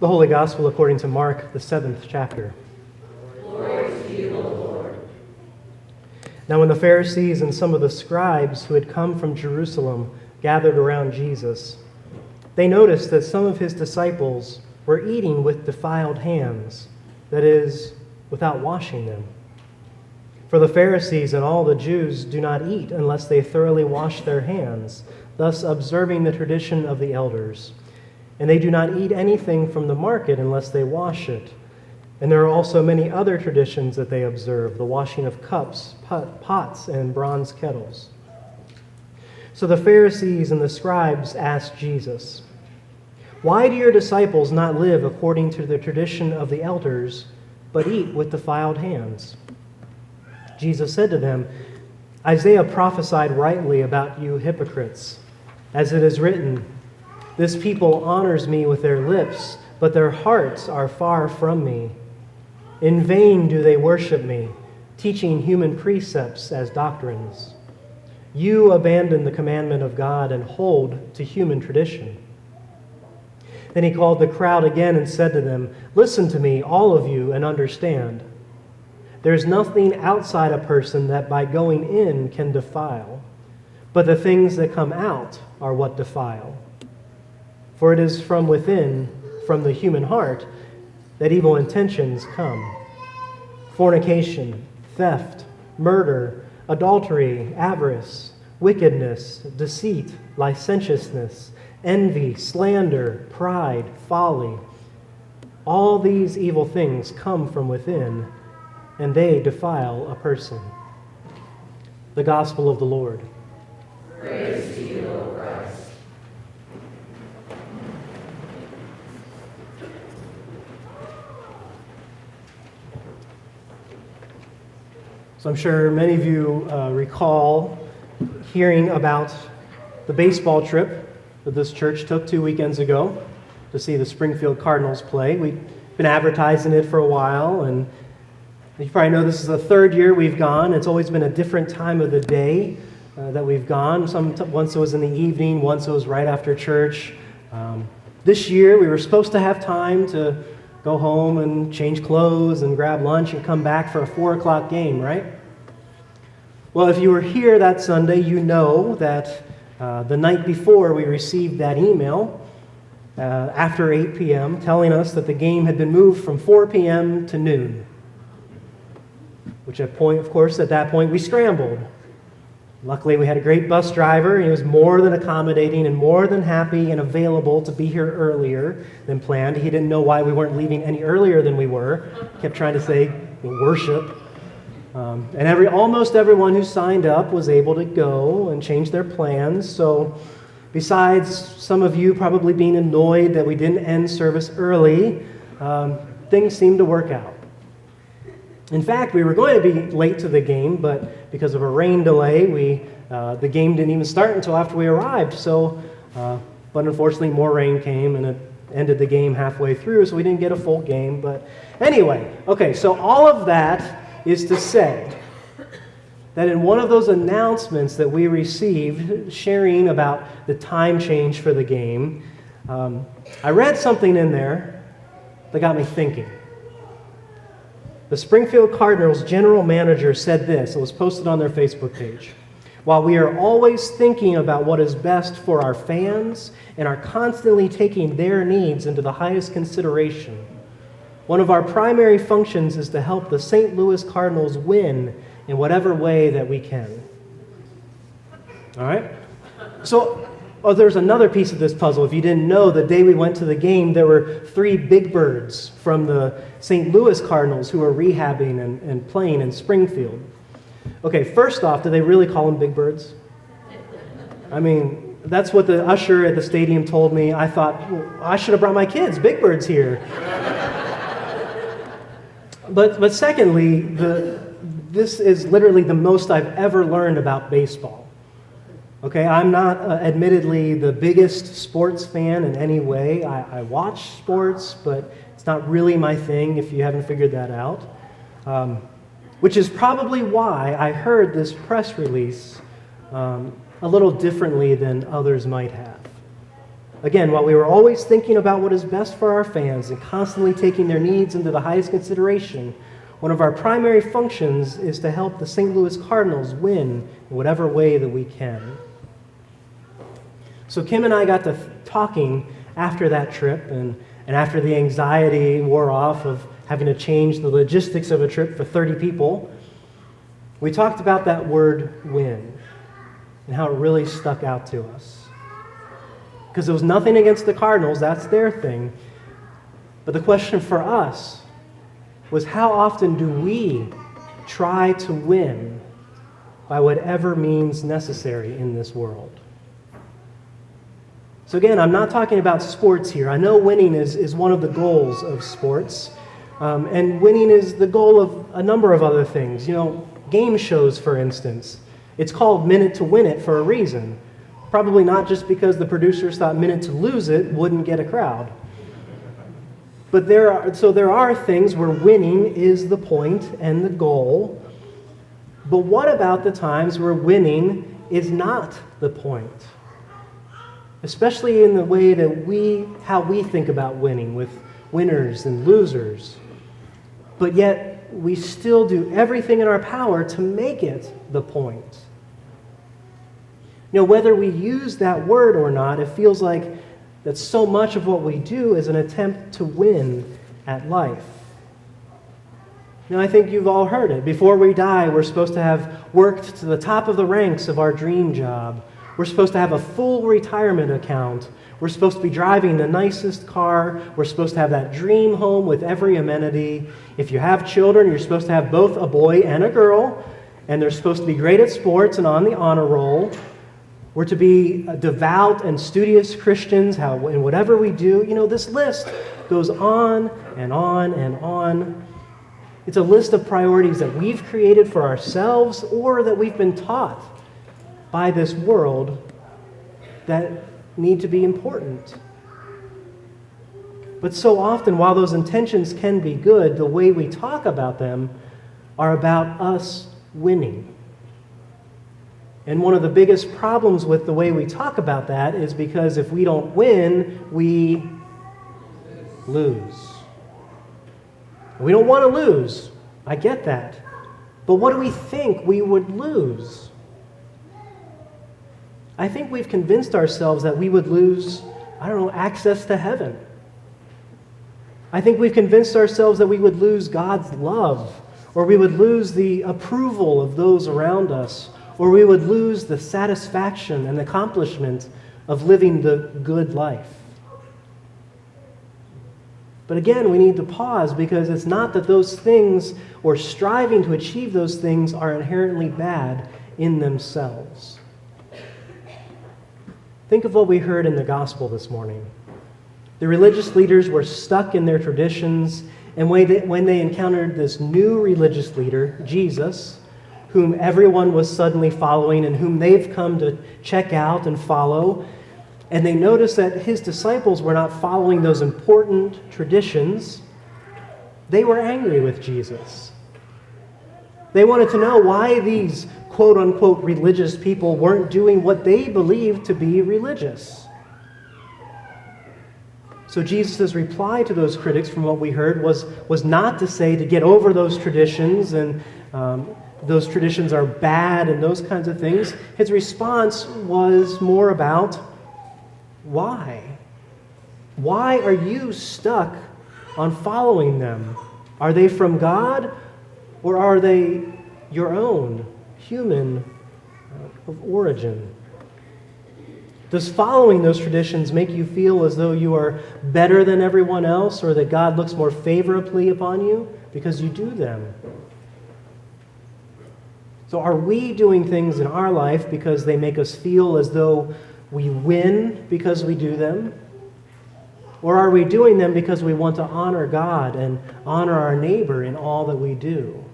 The Holy Gospel according to Mark, the 7th chapter. Glory to you, O Lord. Now when the Pharisees and some of the scribes who had come from Jerusalem gathered around Jesus, they noticed that some of his disciples were eating with defiled hands, that is, without washing them. For the Pharisees and all the Jews do not eat unless they thoroughly wash their hands, thus observing the tradition of the elders. And they do not eat anything from the market unless they wash it. And there are also many other traditions that they observe, the washing of cups, pots, and bronze kettles. So the Pharisees and the scribes asked Jesus, "Why do your disciples not live according to the tradition of the elders, but eat with defiled hands?" Jesus said to them, "Isaiah prophesied rightly about you hypocrites, as it is written, 'This people honors me with their lips, but their hearts are far from me. In vain do they worship me, teaching human precepts as doctrines. You abandon the commandment of God and hold to human tradition.'" Then he called the crowd again and said to them, "Listen to me, all of you, and understand. There is nothing outside a person that by going in can defile, but the things that come out are what defile. For it is from within, from the human heart, that evil intentions come: fornication, theft, murder, adultery, avarice, wickedness, deceit, licentiousness, envy, slander, pride, folly. All these evil things come from within, and they defile a person." The Gospel of the Lord. Praise to you, O Christ. So I'm sure many of you recall hearing about the baseball trip that this church took 2 weekends ago to see the Springfield Cardinals play. We've been advertising it for a while, and you probably know this is the third year we've gone. It's always been a different time of the day that we've gone. Once it was in the evening, once it was right after church. This year we were supposed to have time to go home and change clothes and grab lunch and come back for a 4 o'clock game, right? Well, if you were here that Sunday, you know that the night before we received that email after 8 p.m. telling us that the game had been moved from 4 p.m. to noon. Which at that point, we scrambled. Luckily, we had a great bus driver. He was more than accommodating and more than happy and available to be here earlier than planned. He didn't know why we weren't leaving any earlier than we were. Kept trying to say worship. And almost everyone who signed up was able to go and change their plans. So besides some of you probably being annoyed that we didn't end service early, things seemed to work out. In fact, we were going to be late to the game, but because of a rain delay, the game didn't even start until after we arrived. But unfortunately, more rain came, and it ended the game halfway through, so we didn't get a full game. But anyway, okay, so all of that is to say that in one of those announcements that we received sharing about the time change for the game, I read something in there that got me thinking. The Springfield Cardinals general manager said this. It was posted on their Facebook page. "While we are always thinking about what is best for our fans and are constantly taking their needs into the highest consideration, one of our primary functions is to help the St. Louis Cardinals win in whatever way that we can." All right? So, there's another piece of this puzzle. If you didn't know, the day we went to the game, there were 3 big birds from the St. Louis Cardinals who were rehabbing and playing in Springfield. Okay, first off, do they really call them big birds? I mean, that's what the usher at the stadium told me. I thought, well, I should have brought my kids. Big birds here. But secondly, this is literally the most I've ever learned about baseball. Okay, I'm not admittedly the biggest sports fan in any way. I watch sports, but it's not really my thing, if you haven't figured that out. Which is probably why I heard this press release a little differently than others might have. Again, while we were always thinking about what is best for our fans and constantly taking their needs into the highest consideration, one of our primary functions is to help the St. Louis Cardinals win in whatever way that we can. So Kim and I got to talking after that trip, and after the anxiety wore off of having to change the logistics of a trip for 30 people, we talked about that word win and how it really stuck out to us. Because there was nothing against the Cardinals, that's their thing. But the question for us was, how often do we try to win by whatever means necessary in this world? So again, I'm not talking about sports here. I know winning is one of the goals of sports. And winning is the goal of a number of other things. Game shows, for instance. It's called Minute to Win It for a reason. Probably not just because the producers thought Minute to Lose It wouldn't get a crowd. But there are things where winning is the point and the goal. But what about the times where winning is not the point? Especially in the way that how we think about winning, with winners and losers. But yet, we still do everything in our power to make it the point. Whether we use that word or not, it feels like that so much of what we do is an attempt to win at life. I think you've all heard it. Before we die, we're supposed to have worked to the top of the ranks of our dream job. We're supposed to have a full retirement account. We're supposed to be driving the nicest car. We're supposed to have that dream home with every amenity. If you have children, you're supposed to have both a boy and a girl, and they're supposed to be great at sports and on the honor roll. We're to be devout and studious Christians in whatever we do. This list goes on and on and on. It's a list of priorities that we've created for ourselves or that we've been taught by this world that need to be important. But so often, while those intentions can be good, the way we talk about them are about us winning. And one of the biggest problems with the way we talk about that is because if we don't win, we lose. We don't want to lose. I get that. But what do we think we would lose? I think we've convinced ourselves that we would lose, access to heaven. I think we've convinced ourselves that we would lose God's love, or we would lose the approval of those around us, or we would lose the satisfaction and accomplishment of living the good life. But again, we need to pause, because it's not that those things or striving to achieve those things are inherently bad in themselves. Think of what we heard in the gospel this morning. The religious leaders were stuck in their traditions, and when they encountered this new religious leader, Jesus, whom everyone was suddenly following and whom they've come to check out and follow, and they noticed that his disciples were not following those important traditions, they were angry with Jesus. They wanted to know why these quote-unquote religious people weren't doing what they believed to be religious. So Jesus' reply to those critics, from what we heard, was not to say to get over those traditions and those traditions are bad and those kinds of things. His response was more about why. Why are you stuck on following them? Are they from God, or are they your own, human of origin? Does following those traditions make you feel as though you are better than everyone else, or that God looks more favorably upon you because you do them? So are we doing things in our life because they make us feel as though we win because we do them? Or are we doing them because we want to honor God and honor our neighbor in all that we do?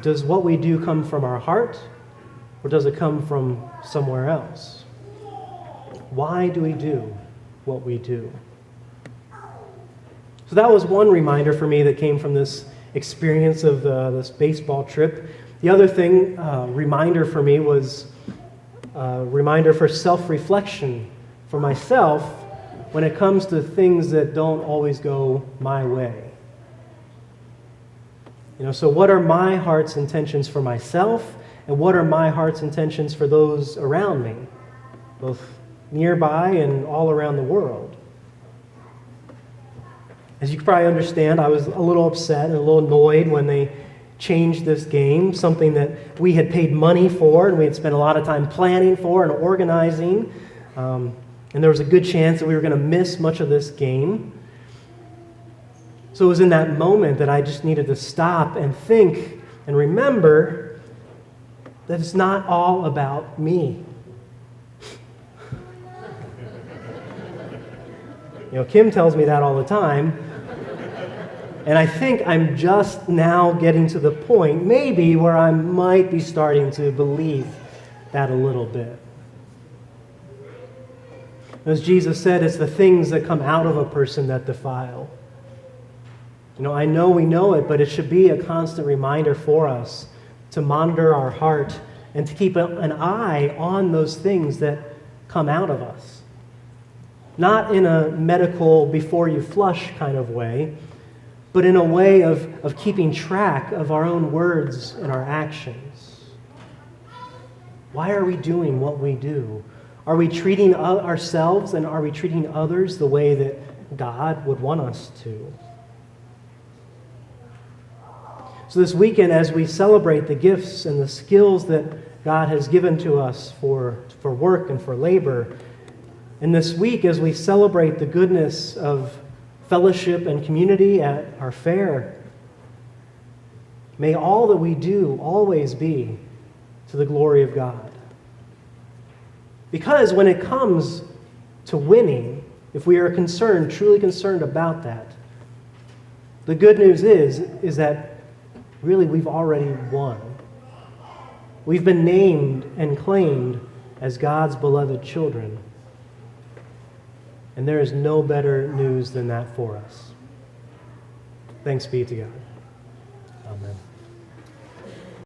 Does what we do come from our heart, or does it come from somewhere else? Why do we do what we do? So that was one reminder for me that came from this experience of this baseball trip. The other thing, reminder for me, was a reminder for self-reflection for myself when it comes to things that don't always go my way. So what are my heart's intentions for myself, and what are my heart's intentions for those around me, both nearby and all around the world? As you can probably understand, I was a little upset and a little annoyed when they changed this game, something that we had paid money for and we had spent a lot of time planning for and organizing. And there was a good chance that we were going to miss much of this game. So it was in that moment that I just needed to stop and think and remember that it's not all about me. Kim tells me that all the time. And I think I'm just now getting to the point, maybe, where I might be starting to believe that a little bit. As Jesus said, it's the things that come out of a person that defile. I know we know it, but it should be a constant reminder for us to monitor our heart and to keep an eye on those things that come out of us. Not in a medical before you flush kind of way, but in a way of keeping track of our own words and our actions. Why are we doing what we do? Are we treating ourselves and are we treating others the way that God would want us to? So this weekend, as we celebrate the gifts and the skills that God has given to us for work and for labor, and this week, as we celebrate the goodness of fellowship and community at our fair, may all that we do always be to the glory of God. Because when it comes to winning, if we are truly concerned about that, the good news is that really we've already won. We've been named and claimed as God's beloved children. And there is no better news than that for us. Thanks be to God. Amen.